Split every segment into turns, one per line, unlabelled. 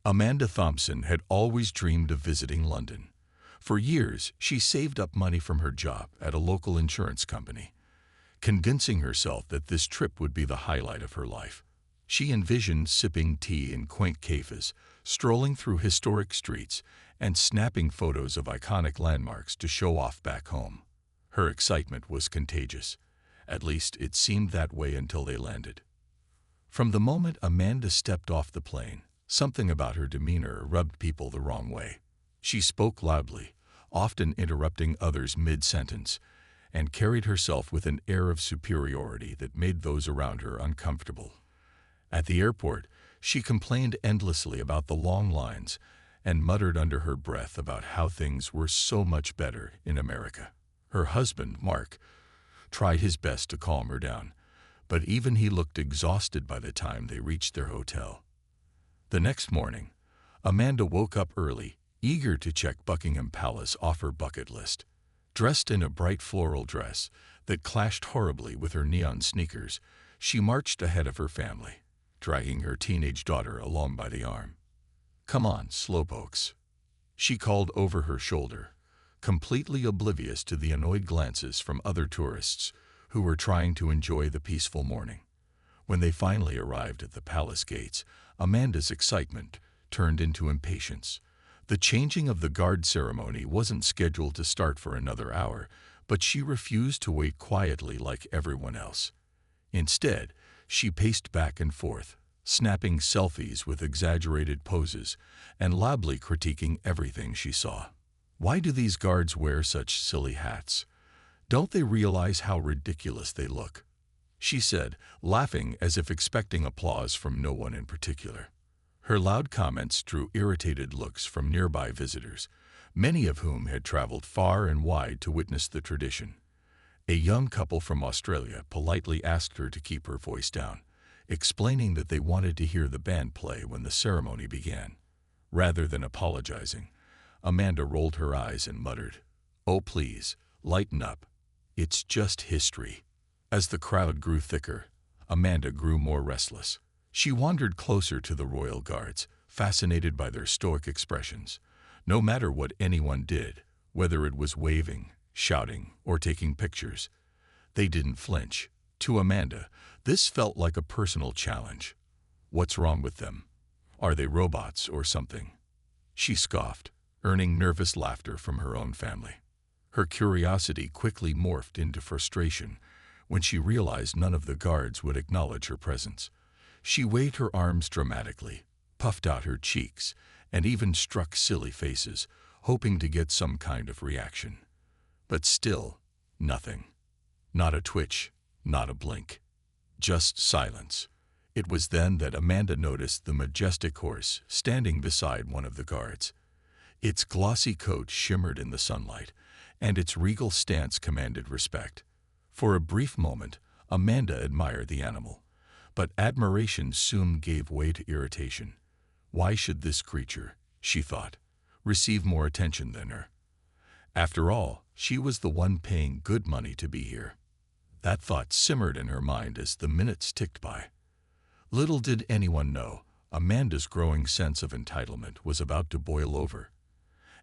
Amanda Thompson had always dreamed of visiting London. For years, she saved up money from her job at a local insurance company, convincing herself that this trip would be the highlight of her life. She envisioned sipping tea in quaint cafes, strolling through historic streets, and snapping photos of iconic landmarks to show off back home. Her excitement was contagious. At least it seemed that way until they landed. From the moment Amanda stepped off the plane, something about her demeanor rubbed people the wrong way. She spoke loudly, often interrupting others mid-sentence, and carried herself with an air of superiority that made those around her uncomfortable. At the airport, she complained endlessly about the long lines and muttered under her breath about how things were so much better in America. Her husband, Mark, tried his best to calm her down, but even he looked exhausted by the time they reached their hotel. The next morning, Amanda woke up early, eager to check Buckingham Palace off her bucket list. Dressed in a bright floral dress that clashed horribly with her neon sneakers, she marched ahead of her family, dragging her teenage daughter along by the arm. "Come on, slowpokes," she called over her shoulder, completely oblivious to the annoyed glances from other tourists who were trying to enjoy the peaceful morning. When they finally arrived at the palace gates, Amanda's excitement turned into impatience. The changing of the guard ceremony wasn't scheduled to start for another hour, but she refused to wait quietly like everyone else. Instead, she paced back and forth, snapping selfies with exaggerated poses and loudly critiquing everything she saw. "Why do these guards wear such silly hats? Don't they realize how ridiculous they look?" she said, laughing as if expecting applause from no one in particular. Her loud comments drew irritated looks from nearby visitors, many of whom had traveled far and wide to witness the tradition. A young couple from Australia politely asked her to keep her voice down, explaining that they wanted to hear the band play when the ceremony began. Rather than apologizing, Amanda rolled her eyes and muttered, "Oh please, lighten up. It's just history." As the crowd grew thicker, Amanda grew more restless. She wandered closer to the royal guards, fascinated by their stoic expressions. No matter what anyone did, whether it was waving, shouting, or taking pictures, they didn't flinch. To Amanda, this felt like a personal challenge. What's wrong with them? Are they robots or something? She scoffed, earning nervous laughter from her own family. Her curiosity quickly morphed into frustration when she realized none of the guards would acknowledge her presence. She waved her arms dramatically, puffed out her cheeks, and even struck silly faces, hoping to get some kind of reaction. But still, nothing. Not a twitch, not a blink. Just silence. It was then that Amanda noticed the majestic horse standing beside one of the guards. Its glossy coat shimmered in the sunlight, and its regal stance commanded respect. For a brief moment, Amanda admired the animal, but admiration soon gave way to irritation. Why should this creature, she thought, receive more attention than her? After all, she was the one paying good money to be here. That thought simmered in her mind as the minutes ticked by. Little did anyone know, Amanda's growing sense of entitlement was about to boil over,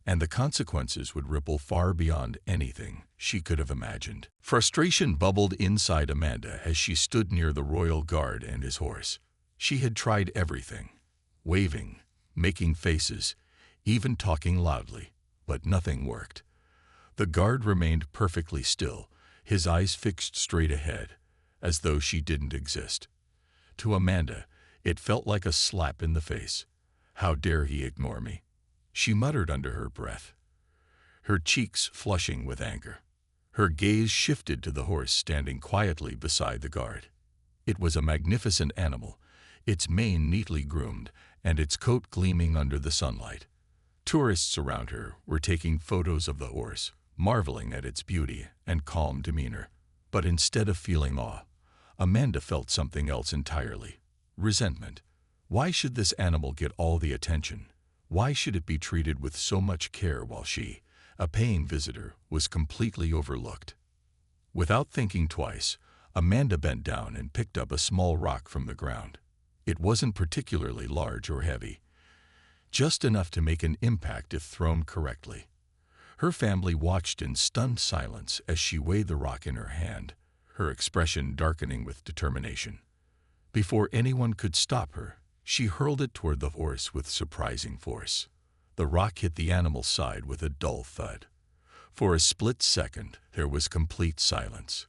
and the consequences would ripple far beyond anything she could have imagined. Frustration bubbled inside Amanda as she stood near the royal guard and his horse. She had tried everything, waving, making faces, even talking loudly, but nothing worked. The guard remained perfectly still, his eyes fixed straight ahead, as though she didn't exist. To Amanda, it felt like a slap in the face. How dare he ignore me? She muttered under her breath, her cheeks flushing with anger. Her gaze shifted to the horse standing quietly beside the guard. It was a magnificent animal, its mane neatly groomed and its coat gleaming under the sunlight. Tourists around her were taking photos of the horse, marveling at its beauty and calm demeanor. But instead of feeling awe, Amanda felt something else entirely: resentment. Why should this animal get all the attention? Why should it be treated with so much care while she, a paying visitor, was completely overlooked? Without thinking twice, Amanda bent down and picked up a small rock from the ground. It wasn't particularly large or heavy. just enough to make an impact if thrown correctly. Her family watched in stunned silence as she weighed the rock in her hand, her expression darkening with determination. Before anyone could stop her, she hurled it toward the horse with surprising force. The rock hit the animal's side with a dull thud. For a split second, there was complete silence.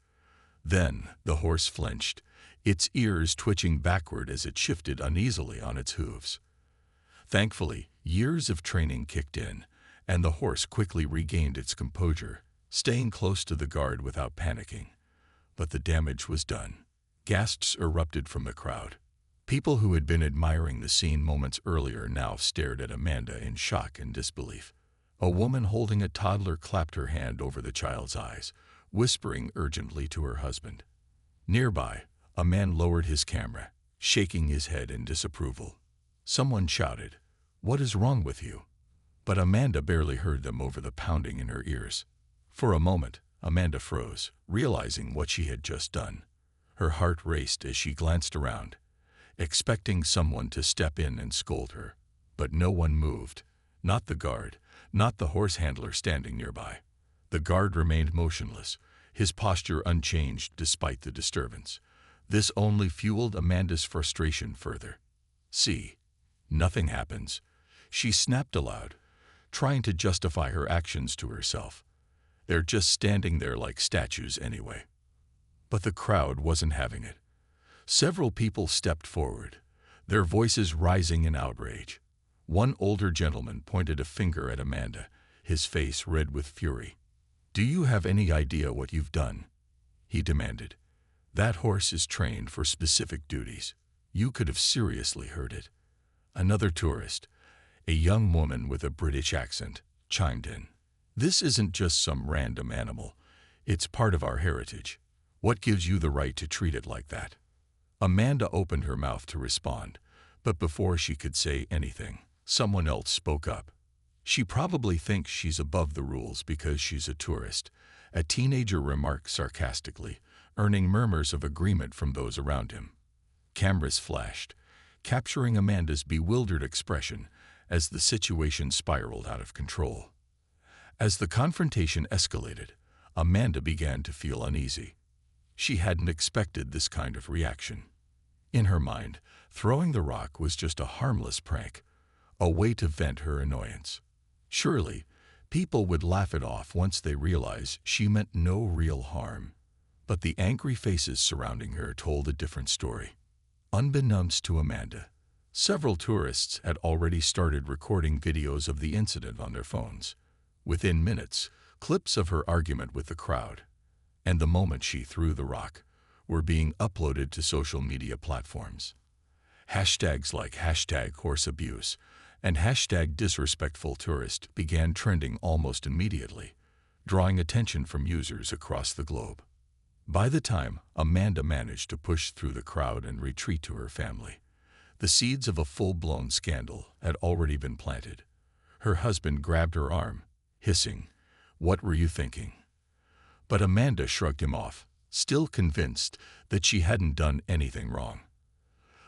Then the horse flinched, its ears twitching backward as it shifted uneasily on its hooves. Thankfully, years of training kicked in, and the horse quickly regained its composure, staying close to the guard without panicking. But the damage was done. Gasps erupted from the crowd. People who had been admiring the scene moments earlier now stared at Amanda in shock and disbelief. A woman holding a toddler clapped her hand over the child's eyes, whispering urgently to her husband. Nearby, a man lowered his camera, shaking his head in disapproval. Someone shouted, "What is wrong with you?" But Amanda barely heard them over the pounding in her ears. For a moment, Amanda froze, realizing what she had just done. Her heart raced as she glanced around, expecting someone to step in and scold her. But no one moved. Not the guard, not the horse handler standing nearby. The guard remained motionless, his posture unchanged despite the disturbance. This only fueled Amanda's frustration further. "See, nothing happens," she snapped aloud, trying to justify her actions to herself. "They're just standing there like statues anyway." But the crowd wasn't having it. Several people stepped forward, their voices rising in outrage. One older gentleman pointed a finger at Amanda, his face red with fury. "Do you have any idea what you've done?" he demanded. "That horse is trained for specific duties. You could have seriously hurt it." Another tourist, a young woman with a British accent, chimed in. "This isn't just some random animal. It's part of our heritage. What gives you the right to treat it like that?" Amanda opened her mouth to respond, but before she could say anything, someone else spoke up. "She probably thinks she's above the rules because she's a tourist," a teenager remarked sarcastically, earning murmurs of agreement from those around him. Cameras flashed, capturing Amanda's bewildered expression as the situation spiraled out of control. As the confrontation escalated, Amanda began to feel uneasy. She hadn't expected this kind of reaction. In her mind, throwing the rock was just a harmless prank, a way to vent her annoyance. Surely, people would laugh it off once they realized she meant no real harm. But the angry faces surrounding her told a different story. Unbeknownst to Amanda, several tourists had already started recording videos of the incident on their phones. Within minutes, clips of her argument with the crowd, and the moment she threw the rock, were being uploaded to social media platforms. Hashtags like #horseabuse and #disrespectfultourist began trending almost immediately, drawing attention from users across the globe. By the time Amanda managed to push through the crowd and retreat to her family, the seeds of a full-blown scandal had already been planted. Her husband grabbed her arm, hissing, "What were you thinking?" But Amanda shrugged him off, still convinced that she hadn't done anything wrong.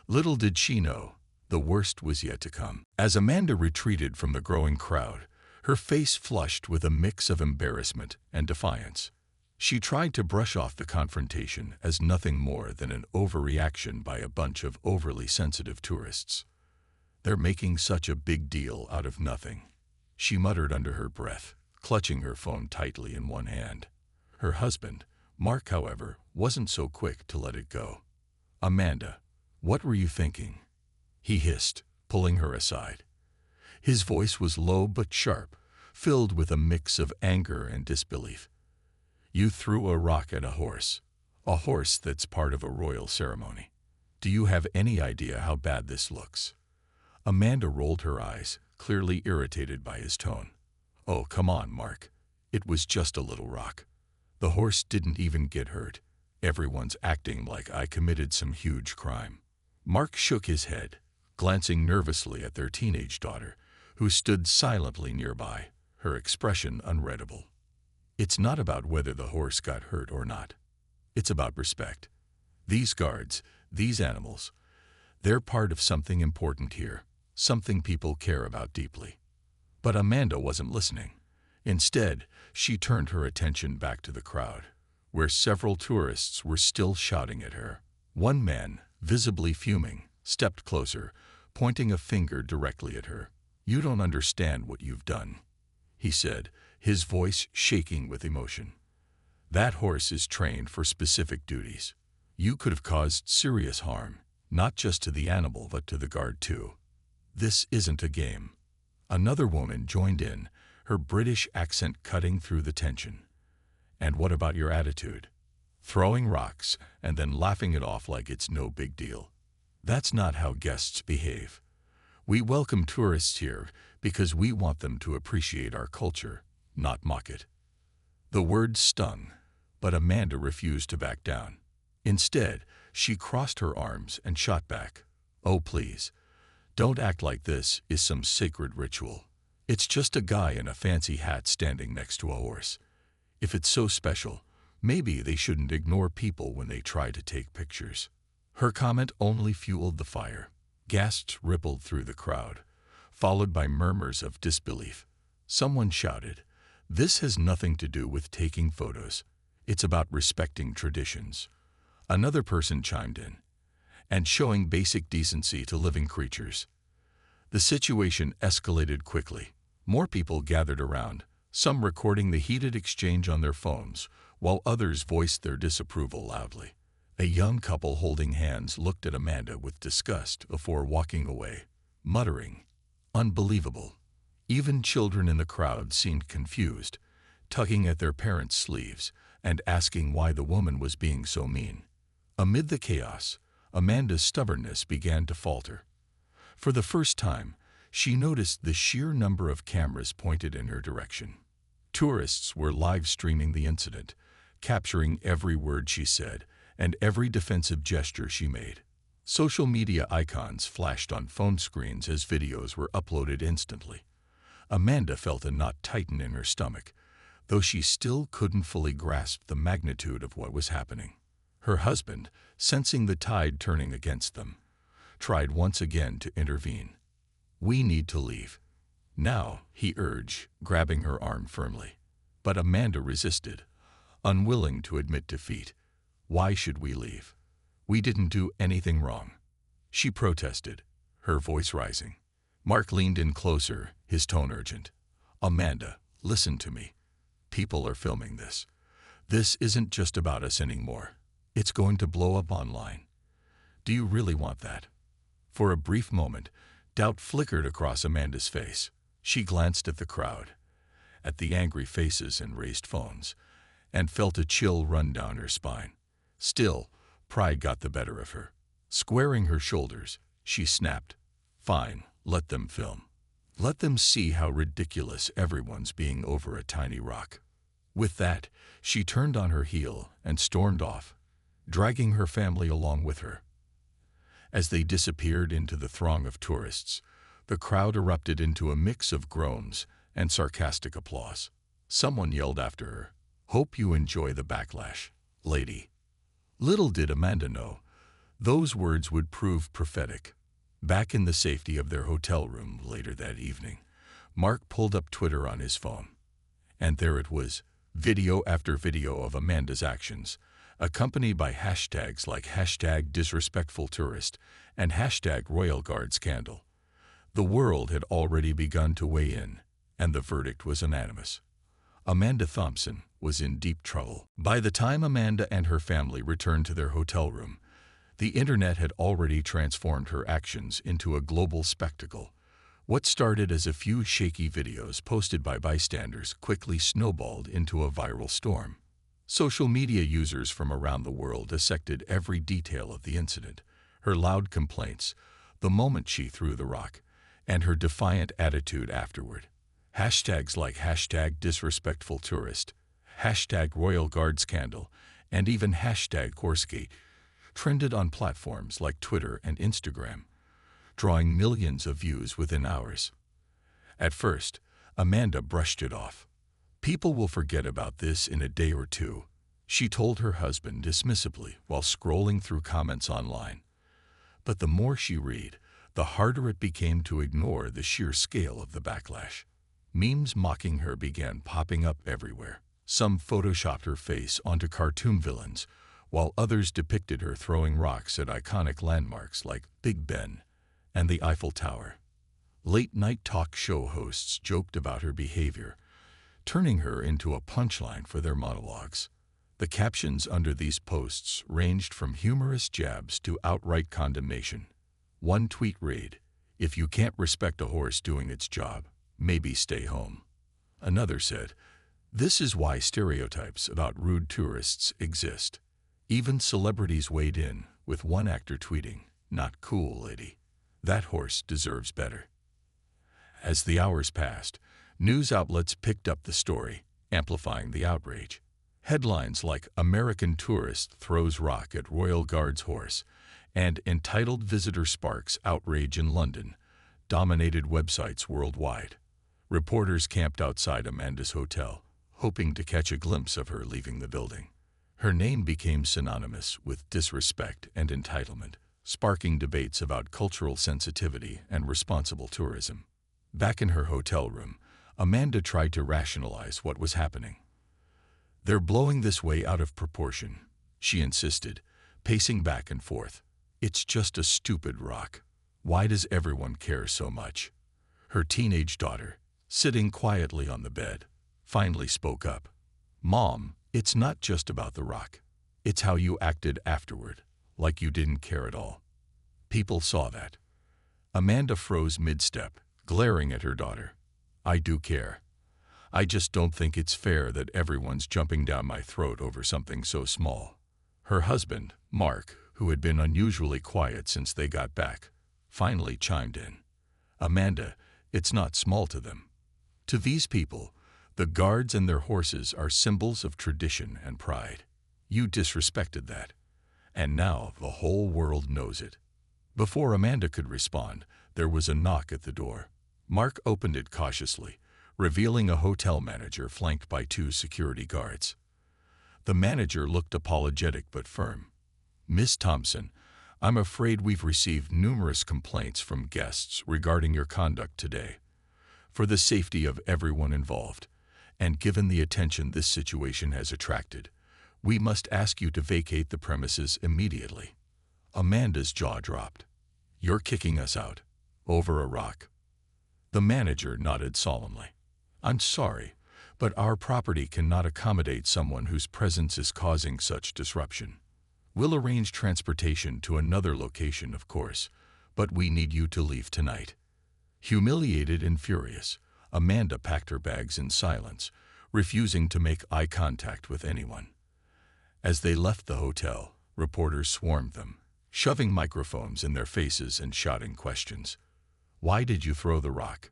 Little did she know, the worst was yet to come. As Amanda retreated from the growing crowd, her face flushed with a mix of embarrassment and defiance. She tried to brush off the confrontation as nothing more than an overreaction by a bunch of overly sensitive tourists. "They're making such a big deal out of nothing," she muttered under her breath, clutching her phone tightly in one hand. Her husband, Mark, however, wasn't so quick to let it go. "Amanda, what were you thinking?" he hissed, pulling her aside. His voice was low but sharp, filled with a mix of anger and disbelief. "You threw a rock at a horse that's part of a royal ceremony. Do you have any idea how bad this looks?" Amanda rolled her eyes, clearly irritated by his tone. "Oh, come on, Mark. It was just a little rock. The horse didn't even get hurt. Everyone's acting like I committed some huge crime." Mark shook his head, glancing nervously at their teenage daughter, who stood silently nearby, her expression unreadable. "It's not about whether the horse got hurt or not. It's about respect. These guards, these animals, they're part of something important here. something people care about deeply. But Amanda wasn't listening. Instead, she turned her attention back to the crowd, where several tourists were still shouting at her. One man, visibly fuming, stepped closer, pointing a finger directly at her. "You don't understand what you've done," he said, his voice shaking with emotion. "That horse is trained for specific duties. You could have caused serious harm, not just to the animal but to the guard too. This isn't a game." Another woman joined in, her British accent cutting through the tension. "And what about your attitude? Throwing rocks and then laughing it off like it's no big deal. That's not how guests behave. We welcome tourists here because we want them to appreciate our culture, not mock it." The words stung, but Amanda refused to back down. Instead, she crossed her arms and shot back. "Oh, please, don't act like this is some sacred ritual. It's just a guy in a fancy hat standing next to a horse. If it's so special, maybe they shouldn't ignore people when they try to take pictures." Her comment only fueled the fire. Gasps rippled through the crowd, followed by murmurs of disbelief. Someone shouted, "This has nothing to do with taking photos. It's about respecting traditions." Another person chimed in, "And showing basic decency to living creatures." The situation escalated quickly. More people gathered around, some recording the heated exchange on their phones, while others voiced their disapproval loudly. A young couple holding hands looked at Amanda with disgust before walking away, muttering, "Unbelievable." Even children in the crowd seemed confused, tugging at their parents' sleeves and asking why the woman was being so mean. Amid the chaos, Amanda's stubbornness began to falter. For the first time, she noticed the sheer number of cameras pointed in her direction. Tourists were live streaming the incident, capturing every word she said and every defensive gesture she made. Social media icons flashed on phone screens as videos were uploaded instantly. Amanda felt a knot tighten in her stomach, though she still couldn't fully grasp the magnitude of what was happening. Her husband, sensing the tide turning against them, tried once again to intervene. "We need to leave now," he urged, grabbing her arm firmly. But Amanda resisted, unwilling to admit defeat. "Why should we leave? We didn't do anything wrong," she protested, her voice rising. Mark leaned in closer, his tone urgent. "Amanda, listen to me. People are filming this. This isn't just about us anymore. It's going to blow up online. Do you really want that?" For a brief moment, doubt flickered across Amanda's face. She glanced at the crowd, at the angry faces and raised phones, and felt a chill run down her spine. Still, pride got the better of her. Squaring her shoulders, she snapped, "Fine, let them film. Let them see how ridiculous everyone's being over a tiny rock." With that, she turned on her heel and stormed off, dragging her family along with her. As they disappeared into the throng of tourists, the crowd erupted into a mix of groans and sarcastic applause. Someone yelled after her, "Hope you enjoy the backlash, lady." Little did Amanda know, those words would prove prophetic. Back in the safety of their hotel room later that evening, Mark pulled up Twitter on his phone. And there it was, video after video of Amanda's actions, accompanied by hashtags like #disrespectfultourist and #RoyalGuardScandal. The world had already begun to weigh in, and the verdict was unanimous. Amanda Thompson was in deep trouble. By the time Amanda and her family returned to their hotel room, the internet had already transformed her actions into a global spectacle. What started as a few shaky videos posted by bystanders quickly snowballed into a viral storm. Social media users from around the world dissected every detail of the incident, her loud complaints, the moment she threw the rock, and her defiant attitude afterward. Hashtags like #disrespectfultourist, #RoyalGuardScandal, and even #Horsegate trended on platforms like Twitter and Instagram, drawing millions of views within hours. At first, Amanda brushed it off. "People will forget about this in a day or two," she told her husband dismissively while scrolling through comments online. But the more she read, the harder it became to ignore the sheer scale of the backlash. Memes mocking her began popping up everywhere. Some photoshopped her face onto cartoon villains, while others depicted her throwing rocks at iconic landmarks like Big Ben and the Eiffel Tower. Late-night talk show hosts joked about her behavior, turning her into a punchline for their monologues. The captions under these posts ranged from humorous jabs to outright condemnation. One tweet read, "If you can't respect a horse doing its job, maybe stay home." Another said, "This is why stereotypes about rude tourists exist." Even celebrities weighed in, with one actor tweeting, "Not cool, lady. That horse deserves better." As the hours passed, news outlets picked up the story, amplifying the outrage. Headlines like "American Tourist Throws Rock at Royal Guard's Horse" and "Entitled Visitor Sparks Outrage in London" dominated websites worldwide. Reporters camped outside Amanda's hotel, hoping to catch a glimpse of her leaving the building. Her name became synonymous with disrespect and entitlement, sparking debates about cultural sensitivity and responsible tourism. Back in her hotel room, Amanda tried to rationalize what was happening. "They're blowing this way out of proportion," she insisted, pacing back and forth. "It's just a stupid rock. Why does everyone care so much?" Her teenage daughter, sitting quietly on the bed, finally spoke up. "Mom, it's not just about the rock. It's how you acted afterward, like you didn't care at all." People saw that. Amanda froze mid-step, glaring at her daughter. "I do care. I just don't think it's fair that everyone's jumping down my throat over something so small." Her husband, Mark, who had been unusually quiet since they got back, finally chimed in. "Amanda, it's not small to them. To these people, the guards and their horses are symbols of tradition and pride. You disrespected that, and now the whole world knows it." Before Amanda could respond, there was a knock at the door. Mark opened it cautiously, revealing a hotel manager flanked by 2 security guards. The manager looked apologetic but firm. "Miss Thompson, I'm afraid we've received numerous complaints from guests regarding your conduct today. For the safety of everyone involved, and given the attention this situation has attracted, we must ask you to vacate the premises immediately." Amanda's jaw dropped. "You're kicking us out? Over a rock?" The manager nodded solemnly. "I'm sorry, but our property cannot accommodate someone whose presence is causing such disruption. We'll arrange transportation to another location, of course, but we need you to leave tonight." Humiliated and furious, Amanda packed her bags in silence, refusing to make eye contact with anyone. As they left the hotel, reporters swarmed them, shoving microphones in their faces and shouting questions. "Why did you throw the rock?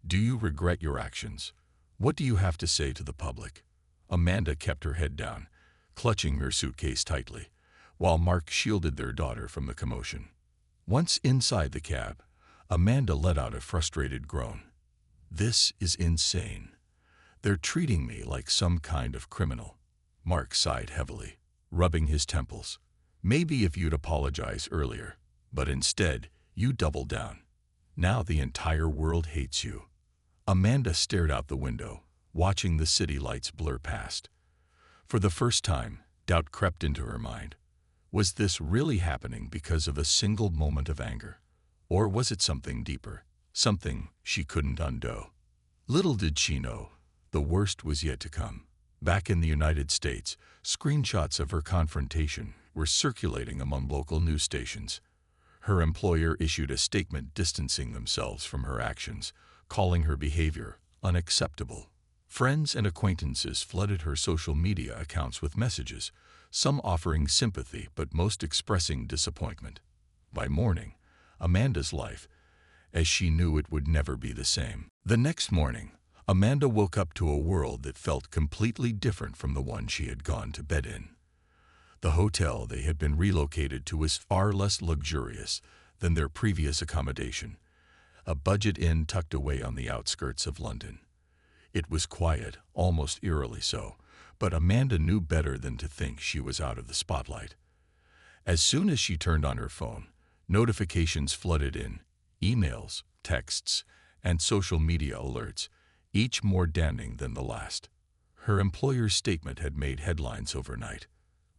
Do you regret your actions? What do you have to say to the public?" Amanda kept her head down, clutching her suitcase tightly, while Mark shielded their daughter from the commotion. Once inside the cab, Amanda let out a frustrated groan. "This is insane. They're treating me like some kind of criminal." Mark sighed heavily, rubbing his temples. "Maybe if you'd apologize earlier, but instead, you doubled down. Now the entire world hates you." Amanda stared out the window, watching the city lights blur past. For the first time, doubt crept into her mind. Was this really happening because of a single moment of anger? Or was it something deeper, something she couldn't undo? Little did she know, the worst was yet to come. Back in the United States, screenshots of her confrontation were circulating among local news stations. Her employer issued a statement distancing themselves from her actions, calling her behavior unacceptable. Friends and acquaintances flooded her social media accounts with messages, some offering sympathy but most expressing disappointment. By morning, Amanda's life, as she knew it, would never be the same. The next morning, Amanda woke up to a world that felt completely different from the one she had gone to bed in. The hotel they had been relocated to was far less luxurious than their previous accommodation, a budget inn tucked away on the outskirts of London. It was quiet, almost eerily so, but Amanda knew better than to think she was out of the spotlight. As soon as she turned on her phone, notifications flooded in, emails, texts, and social media alerts, each more damning than the last. Her employer's statement had made headlines overnight.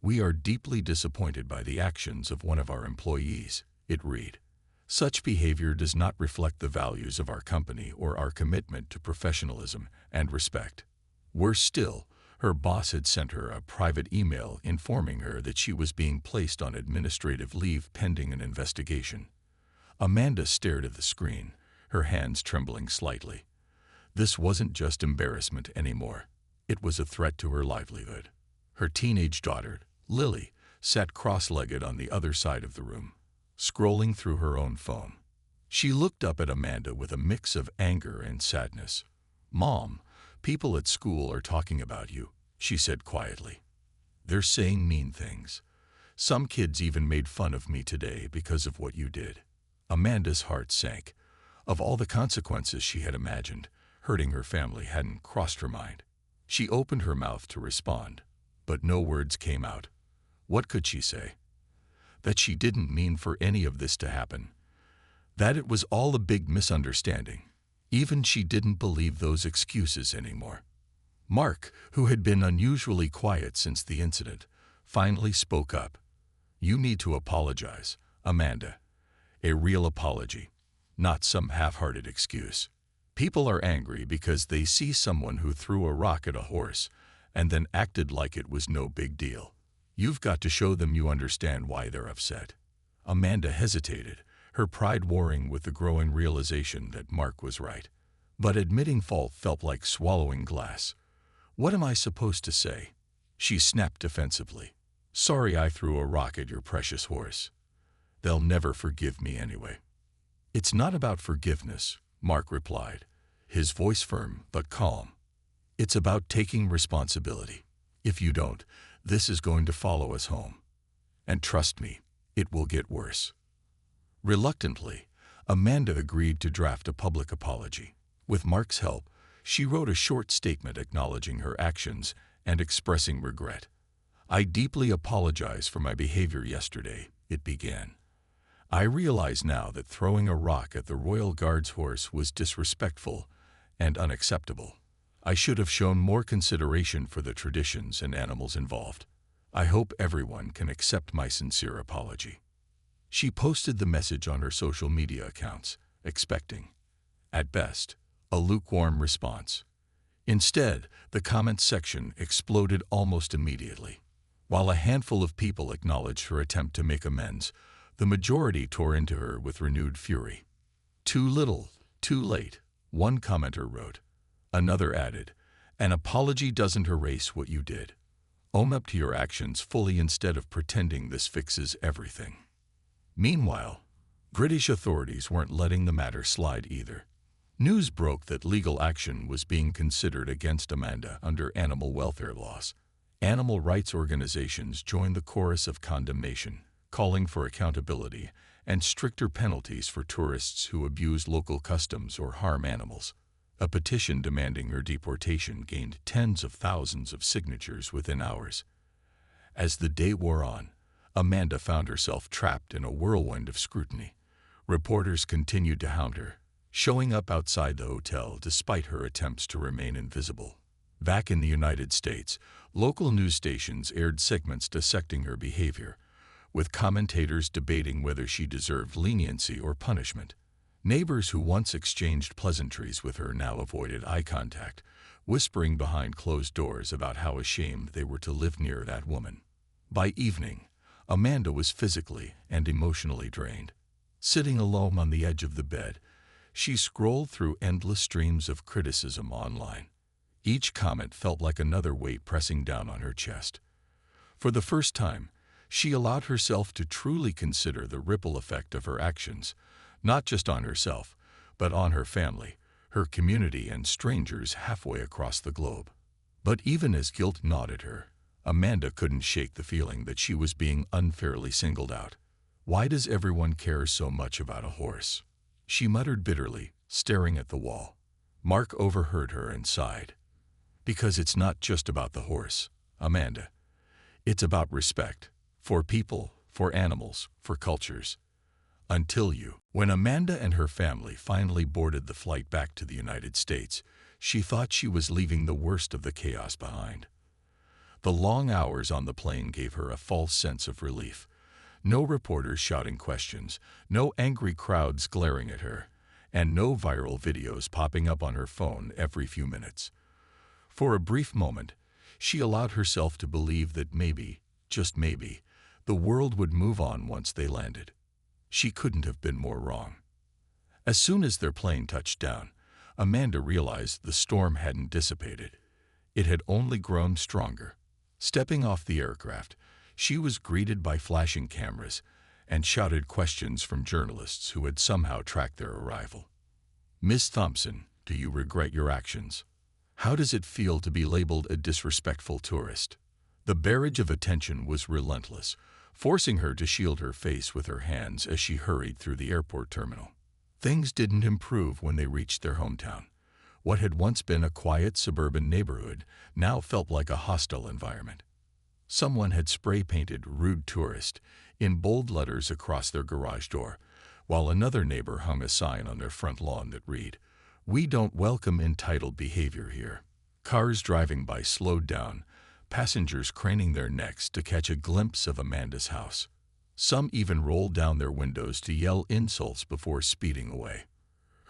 "We are deeply disappointed by the actions of one of our employees," it read. "Such behavior does not reflect the values of our company or our commitment to professionalism and respect." Worse still, her boss had sent her a private email informing her that she was being placed on administrative leave pending an investigation. Amanda stared at the screen, her hands trembling slightly. This wasn't just embarrassment anymore. It was a threat to her livelihood. Her teenage daughter, Lily, sat cross-legged on the other side of the room, scrolling through her own phone. She looked up at Amanda with a mix of anger and sadness. "Mom, people at school are talking about you," she said quietly. "They're saying mean things. Some kids even made fun of me today because of what you did." Amanda's heart sank. Of all the consequences she had imagined, hurting her family hadn't crossed her mind. She opened her mouth to respond, but no words came out. What could she say? That she didn't mean for any of this to happen. That it was all a big misunderstanding. Even she didn't believe those excuses anymore. Mark, who had been unusually quiet since the incident, finally spoke up. "You need to apologize, Amanda. A real apology, not some half-hearted excuse. People are angry because they see someone who threw a rock at a horse and then acted like it was no big deal. You've got to show them you understand why they're upset." Amanda hesitated, her pride warring with the growing realization that Mark was right. But admitting fault felt like swallowing glass. "What am I supposed to say?" she snapped defensively. "Sorry I threw a rock at your precious horse. They'll never forgive me anyway." "It's not about forgiveness," Mark replied, his voice firm but calm. "It's about taking responsibility. If you don't, this is going to follow us home. And trust me, it will get worse." Reluctantly, Amanda agreed to draft a public apology. With Mark's help, she wrote a short statement acknowledging her actions and expressing regret. "I deeply apologize for my behavior yesterday," it began. "I realize now that throwing a rock at the Royal Guard's horse was disrespectful and unacceptable. I should have shown more consideration for the traditions and animals involved. I hope everyone can accept my sincere apology." She posted the message on her social media accounts, expecting, at best, a lukewarm response. Instead, the comments section exploded almost immediately. While a handful of people acknowledged her attempt to make amends, the majority tore into her with renewed fury. "Too little, too late," one commenter wrote. Another added, "An apology doesn't erase what you did. Own up to your actions fully instead of pretending this fixes everything." Meanwhile, British authorities weren't letting the matter slide either. News broke that legal action was being considered against Amanda under animal welfare laws. Animal rights organizations joined the chorus of condemnation, calling for accountability and stricter penalties for tourists who abuse local customs or harm animals. A petition demanding her deportation gained tens of thousands of signatures within hours. As the day wore on, Amanda found herself trapped in a whirlwind of scrutiny. Reporters continued to hound her, showing up outside the hotel despite her attempts to remain invisible. Back in the United States, local news stations aired segments dissecting her behavior, with commentators debating whether she deserved leniency or punishment. Neighbors who once exchanged pleasantries with her now avoided eye contact, whispering behind closed doors about how ashamed they were to live near that woman. By evening, Amanda was physically and emotionally drained. Sitting alone on the edge of the bed, she scrolled through endless streams of criticism online. Each comment felt like another weight pressing down on her chest. For the first time, she allowed herself to truly consider the ripple effect of her actions, not just on herself, but on her family, her community, and strangers halfway across the globe. But even as guilt gnawed at her, Amanda couldn't shake the feeling that she was being unfairly singled out. "Why does everyone care so much about a horse?" she muttered bitterly, staring at the wall. Mark overheard her and sighed. "Because it's not just about the horse, Amanda. It's about respect. For people, for animals, for cultures. Until you. When Amanda and her family finally boarded the flight back to the United States, she thought she was leaving the worst of the chaos behind. The long hours on the plane gave her a false sense of relief. No reporters shouting questions, no angry crowds glaring at her, and no viral videos popping up on her phone every few minutes. For a brief moment, she allowed herself to believe that maybe, just maybe, the world would move on once they landed. She couldn't have been more wrong. As soon as their plane touched down, Amanda realized the storm hadn't dissipated. It had only grown stronger. Stepping off the aircraft, she was greeted by flashing cameras and shouted questions from journalists who had somehow tracked their arrival. "Miss Thompson, do you regret your actions? How does it feel to be labeled a disrespectful tourist?" The barrage of attention was relentless, forcing her to shield her face with her hands as she hurried through the airport terminal. Things didn't improve when they reached their hometown. What had once been a quiet suburban neighborhood now felt like a hostile environment. Someone had spray-painted "Rude Tourist" in bold letters across their garage door, while another neighbor hung a sign on their front lawn that read, "We don't welcome entitled behavior here." Cars driving by slowed down, passengers craning their necks to catch a glimpse of Amanda's house. Some even rolled down their windows to yell insults before speeding away.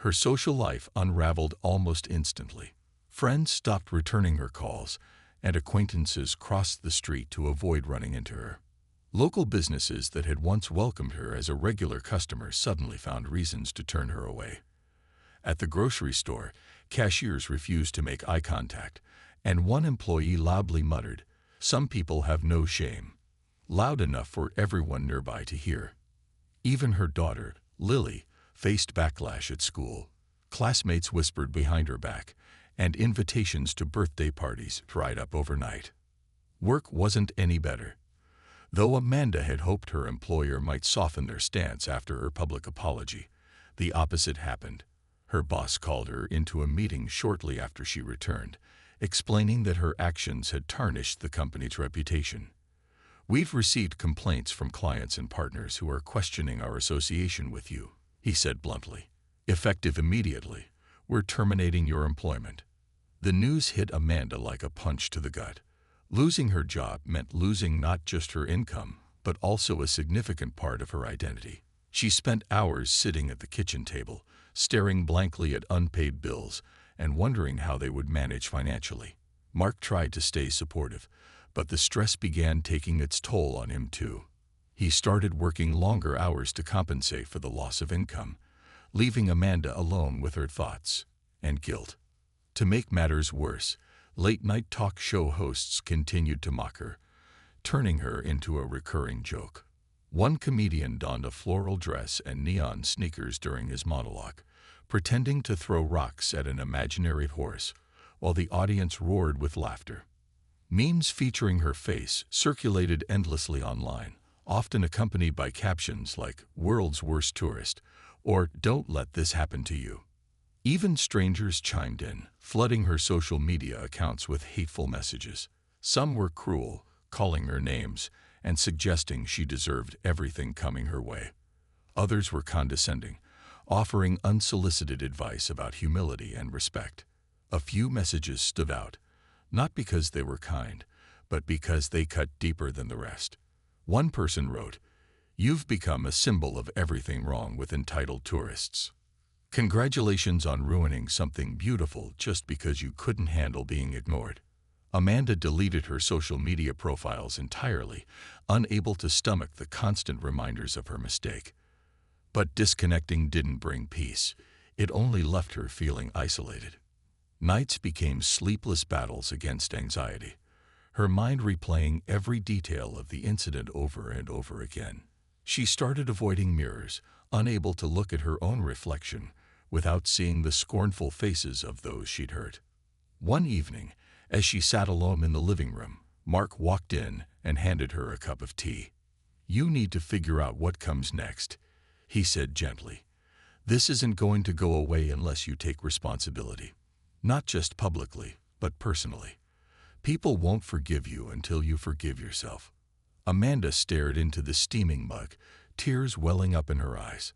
Her social life unraveled almost instantly. Friends stopped returning her calls, and acquaintances crossed the street to avoid running into her. Local businesses that had once welcomed her as a regular customer suddenly found reasons to turn her away. At the grocery store, cashiers refused to make eye contact, and one employee loudly muttered, "Some people have no shame," loud enough for everyone nearby to hear. Even her daughter, Lily, faced backlash at school. Classmates whispered behind her back, and invitations to birthday parties dried up overnight. Work wasn't any better. Though Amanda had hoped her employer might soften their stance after her public apology, the opposite happened. Her boss called her into a meeting shortly after she returned, explaining that her actions had tarnished the company's reputation. "We've received complaints from clients and partners who are questioning our association with you," he said bluntly. "Effective immediately, we're terminating your employment." The news hit Amanda like a punch to the gut. Losing her job meant losing not just her income, but also a significant part of her identity. She spent hours sitting at the kitchen table, staring blankly at unpaid bills and wondering how they would manage financially. Mark tried to stay supportive, but the stress began taking its toll on him too. He started working longer hours to compensate for the loss of income, leaving Amanda alone with her thoughts and guilt. To make matters worse, late-night talk show hosts continued to mock her, turning her into a recurring joke. One comedian donned a floral dress and neon sneakers during his monologue, pretending to throw rocks at an imaginary horse, while the audience roared with laughter. Memes featuring her face circulated endlessly online, often accompanied by captions like "World's Worst Tourist" or "Don't let this happen to you." Even strangers chimed in, flooding her social media accounts with hateful messages. Some were cruel, calling her names and suggesting she deserved everything coming her way. Others were condescending, offering unsolicited advice about humility and respect. A few messages stood out, not because they were kind, but because they cut deeper than the rest. One person wrote, "You've become a symbol of everything wrong with entitled tourists. Congratulations on ruining something beautiful just because you couldn't handle being ignored." Amanda deleted her social media profiles entirely, unable to stomach the constant reminders of her mistake. But disconnecting didn't bring peace. It only left her feeling isolated. Nights became sleepless battles against anxiety, her mind replaying every detail of the incident over and over again. She started avoiding mirrors, unable to look at her own reflection without seeing the scornful faces of those she'd hurt. One evening, as she sat alone in the living room, Mark walked in and handed her a cup of tea. "You need to figure out what comes next," he said gently. "This isn't going to go away unless you take responsibility. Not just publicly, but personally. People won't forgive you until you forgive yourself." Amanda stared into the steaming mug, tears welling up in her eyes.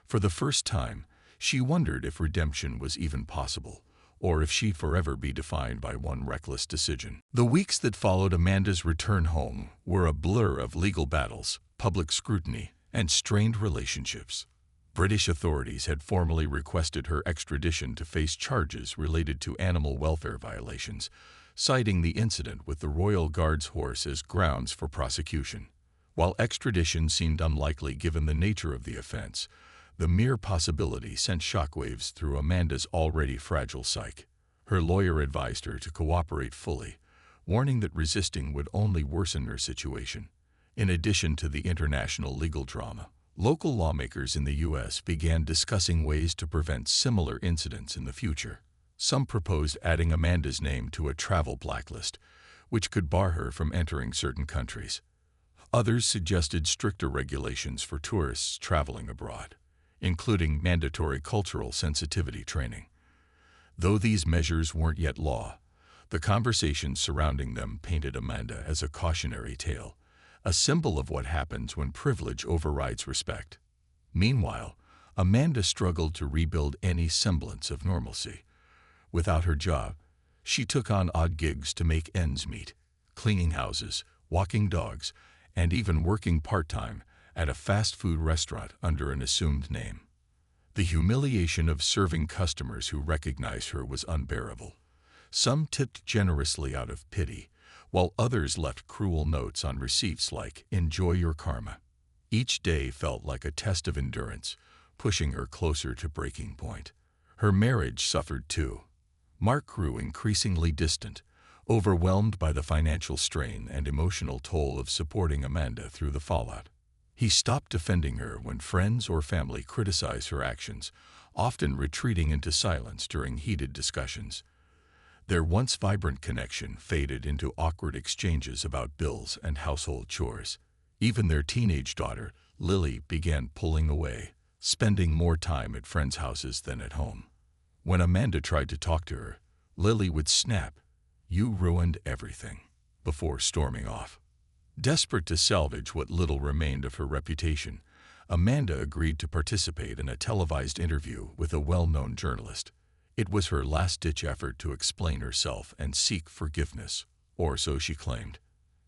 For the first time, she wondered if redemption was even possible, or if she'd forever be defined by one reckless decision. The weeks that followed Amanda's return home were a blur of legal battles, public scrutiny, and strained relationships. British authorities had formally requested her extradition to face charges related to animal welfare violations, citing the incident with the Royal Guard's horse as grounds for prosecution. While extradition seemed unlikely given the nature of the offense, the mere possibility sent shockwaves through Amanda's already fragile psyche. Her lawyer advised her to cooperate fully, warning that resisting would only worsen her situation. In addition to the international legal drama, local lawmakers in the U.S. began discussing ways to prevent similar incidents in the future. Some proposed adding Amanda's name to a travel blacklist, which could bar her from entering certain countries. Others suggested stricter regulations for tourists traveling abroad, including mandatory cultural sensitivity training. Though these measures weren't yet law, the conversations surrounding them painted Amanda as a cautionary tale, a symbol of what happens when privilege overrides respect. Meanwhile, Amanda struggled to rebuild any semblance of normalcy. Without her job, she took on odd gigs to make ends meet, cleaning houses, walking dogs, and even working part-time at a fast food restaurant under an assumed name. The humiliation of serving customers who recognized her was unbearable. Some tipped generously out of pity, while others left cruel notes on receipts like, "Enjoy your karma." Each day felt like a test of endurance, pushing her closer to breaking point. Her marriage suffered too. Mark grew increasingly distant, overwhelmed by the financial strain and emotional toll of supporting Amanda through the fallout. He stopped defending her when friends or family criticized her actions, often retreating into silence during heated discussions. Their once vibrant connection faded into awkward exchanges about bills and household chores. Even their teenage daughter, Lily, began pulling away, spending more time at friends' houses than at home. When Amanda tried to talk to her, Lily would snap, "You ruined everything," before storming off. Desperate to salvage what little remained of her reputation, Amanda agreed to participate in a televised interview with a well-known journalist. It was her last-ditch effort to explain herself and seek forgiveness, or so she claimed.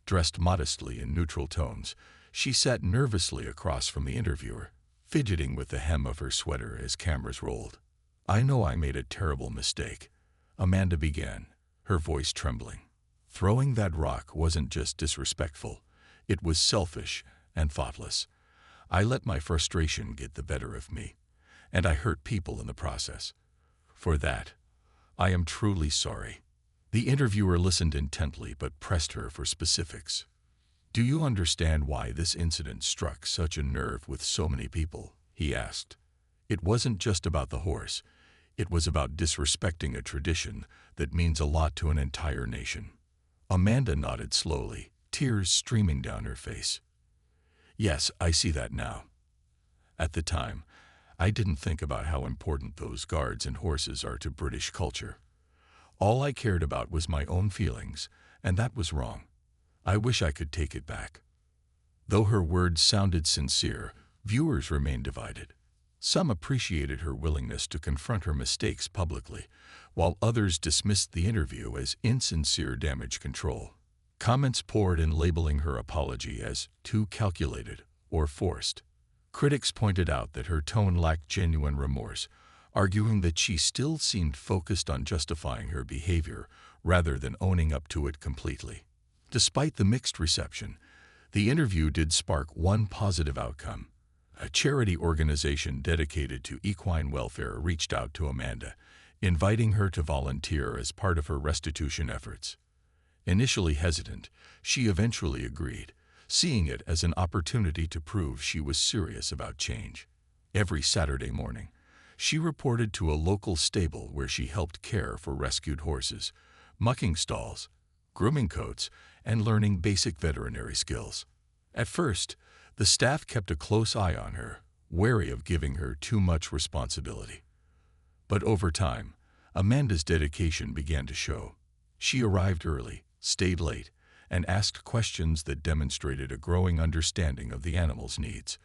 Dressed modestly in neutral tones, she sat nervously across from the interviewer, fidgeting with the hem of her sweater as cameras rolled. "I know I made a terrible mistake," Amanda began, her voice trembling. "Throwing that rock wasn't just disrespectful, it was selfish and thoughtless. I let my frustration get the better of me, and I hurt people in the process. For that, I am truly sorry." The interviewer listened intently but pressed her for specifics. "Do you understand why this incident struck such a nerve with so many people?" he asked. "It wasn't just about the horse. It was about disrespecting a tradition that means a lot to an entire nation." Amanda nodded slowly, tears streaming down her face. "Yes, I see that now. At the time, I didn't think about how important those guards and horses are to British culture. All I cared about was my own feelings, and that was wrong. I wish I could take it back." Though her words sounded sincere, viewers remained divided. Some appreciated her willingness to confront her mistakes publicly, while others dismissed the interview as insincere damage control. Comments poured in labeling her apology as too calculated or forced. Critics pointed out that her tone lacked genuine remorse, arguing that she still seemed focused on justifying her behavior rather than owning up to it completely. Despite the mixed reception, the interview did spark one positive outcome. A charity organization dedicated to equine welfare reached out to Amanda, inviting her to volunteer as part of her restitution efforts. Initially hesitant, she eventually agreed, seeing it as an opportunity to prove she was serious about change. Every Saturday morning, she reported to a local stable where she helped care for rescued horses, mucking stalls, grooming coats, and learning basic veterinary skills. At first, the staff kept a close eye on her, wary of giving her too much responsibility. But over time, Amanda's dedication began to show. She arrived early, stayed late, and asked questions that demonstrated a growing understanding of the animal's needs.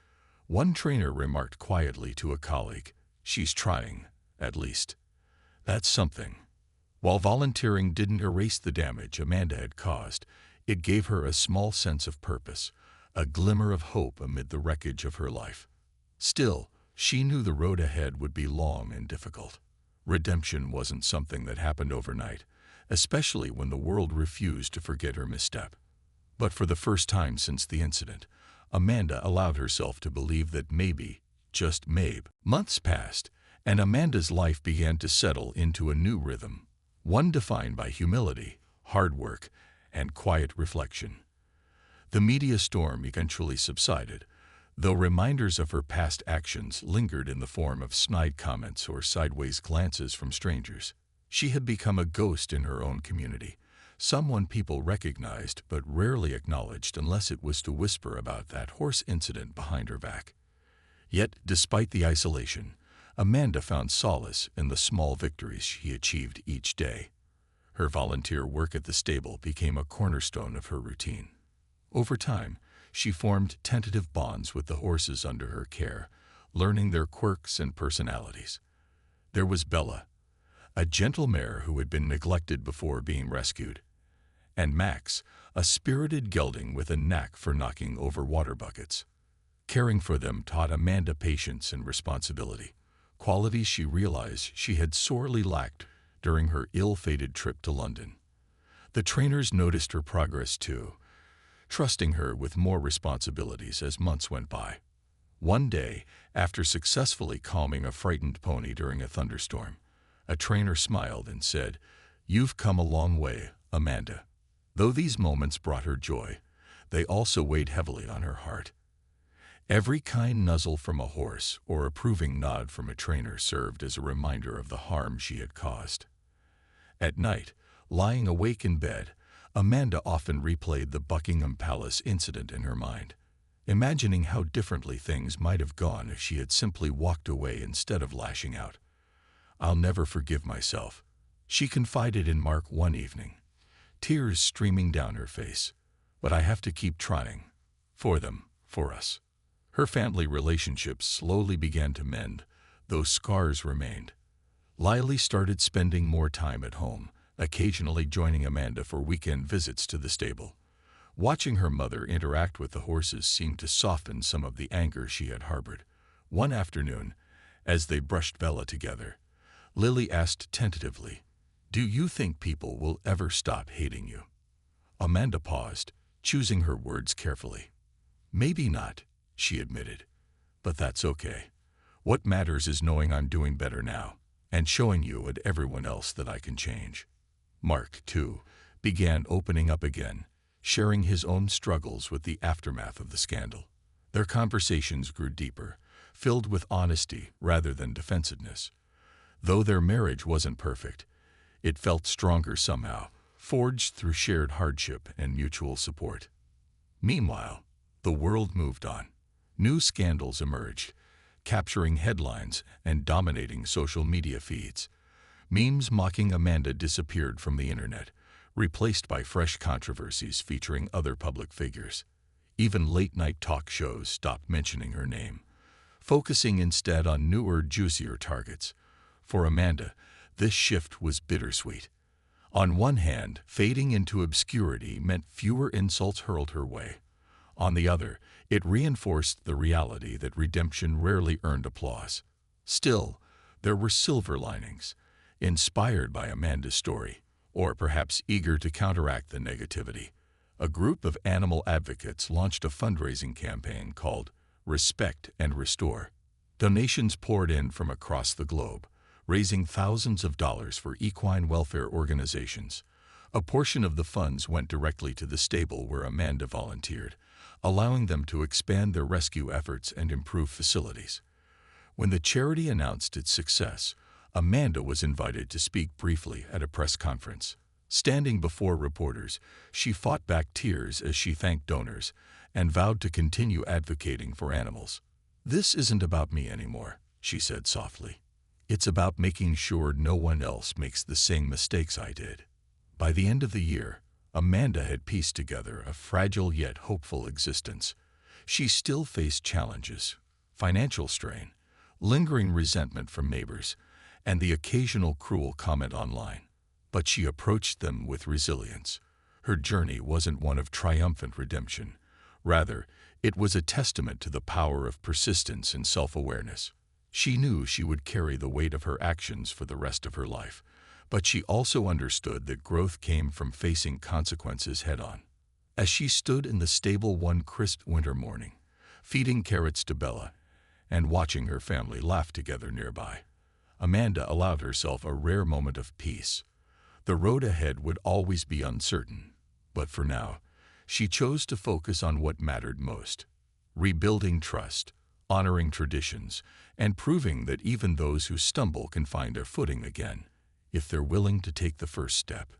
One trainer remarked quietly to a colleague, "She's trying, at least. That's something." While volunteering didn't erase the damage Amanda had caused, it gave her a small sense of purpose, a glimmer of hope amid the wreckage of her life. Still, she knew the road ahead would be long and difficult. Redemption wasn't something that happened overnight, especially when the world refused to forget her misstep. But for the first time since the incident, Amanda allowed herself to believe that maybe, just maybe, months passed, and Amanda's life began to settle into a new rhythm, one defined by humility, hard work, and quiet reflection. The media storm eventually subsided, though reminders of her past actions lingered in the form of snide comments or sideways glances from strangers. She had become a ghost in her own community, someone people recognized but rarely acknowledged unless it was to whisper about that horse incident behind her back. Yet, despite the isolation, Amanda found solace in the small victories she achieved each day. Her volunteer work at the stable became a cornerstone of her routine. Over time, she formed tentative bonds with the horses under her care, learning their quirks and personalities. There was Bella, a gentle mare who had been neglected before being rescued, and Max, a spirited gelding with a knack for knocking over water buckets. Caring for them taught Amanda patience and responsibility, qualities she realized she had sorely lacked during her ill-fated trip to London. The trainers noticed her progress too, trusting her with more responsibilities as months went by. One day, after successfully calming a frightened pony during a thunderstorm, a trainer smiled and said, "You've come a long way, Amanda." Though these moments brought her joy, they also weighed heavily on her heart. Every kind nuzzle from a horse or approving nod from a trainer served as a reminder of the harm she had caused. At night, lying awake in bed, Amanda often replayed the Buckingham Palace incident in her mind, imagining how differently things might have gone if she had simply walked away instead of lashing out. "I'll never forgive myself," she confided in Mark one evening, tears streaming down her face. "But I have to keep trying. For them, for us." Her family relationships slowly began to mend, though scars remained. Lily started spending more time at home, occasionally joining Amanda for weekend visits to the stable. Watching her mother interact with the horses seemed to soften some of the anger she had harbored. One afternoon, as they brushed Bella together, Lily asked tentatively, "Do you think people will ever stop hating you?" Amanda paused, choosing her words carefully. "Maybe not," she admitted, "but that's okay. What matters is knowing I'm doing better now, and showing you and everyone else that I can change." Mark, too, began opening up again, sharing his own struggles with the aftermath of the scandal. Their conversations grew deeper, filled with honesty rather than defensiveness. Though their marriage wasn't perfect, it felt stronger somehow, forged through shared hardship and mutual support. Meanwhile, the world moved on. New scandals emerged, capturing headlines and dominating social media feeds. Memes mocking Amanda disappeared from the internet, replaced by fresh controversies featuring other public figures. Even late-night talk shows stopped mentioning her name, focusing instead on newer, juicier targets. For Amanda, this shift was bittersweet. On one hand, fading into obscurity meant fewer insults hurled her way. On the other, it reinforced the reality that redemption rarely earned applause. Still, there were silver linings. Inspired by Amanda's story, or perhaps eager to counteract the negativity, a group of animal advocates launched a fundraising campaign called Respect and Restore. Donations poured in from across the globe, raising thousands of dollars for equine welfare organizations. A portion of the funds went directly to the stable where Amanda volunteered, allowing them to expand their rescue efforts and improve facilities. When the charity announced its success, Amanda was invited to speak briefly at a press conference. Standing before reporters, she fought back tears as she thanked donors and vowed to continue advocating for animals. "This isn't about me anymore," she said softly. "It's about making sure no one else makes the same mistakes I did." By the end of the year, Amanda had pieced together a fragile yet hopeful existence. She still faced challenges, financial strain, lingering resentment from neighbors, and the occasional cruel comment online. But she approached them with resilience. Her journey wasn't one of triumphant redemption. Rather, it was a testament to the power of persistence and self-awareness. She knew she would carry the weight of her actions for the rest of her life, but she also understood that growth came from facing consequences head-on. As she stood in the stable one crisp winter morning, feeding carrots to Bella and watching her family laugh together nearby, Amanda allowed herself a rare moment of peace. The road ahead would always be uncertain, but for now, she chose to focus on what mattered most: rebuilding trust, honoring traditions, and proving that even those who stumble can find their footing again, if they're willing to take the first step.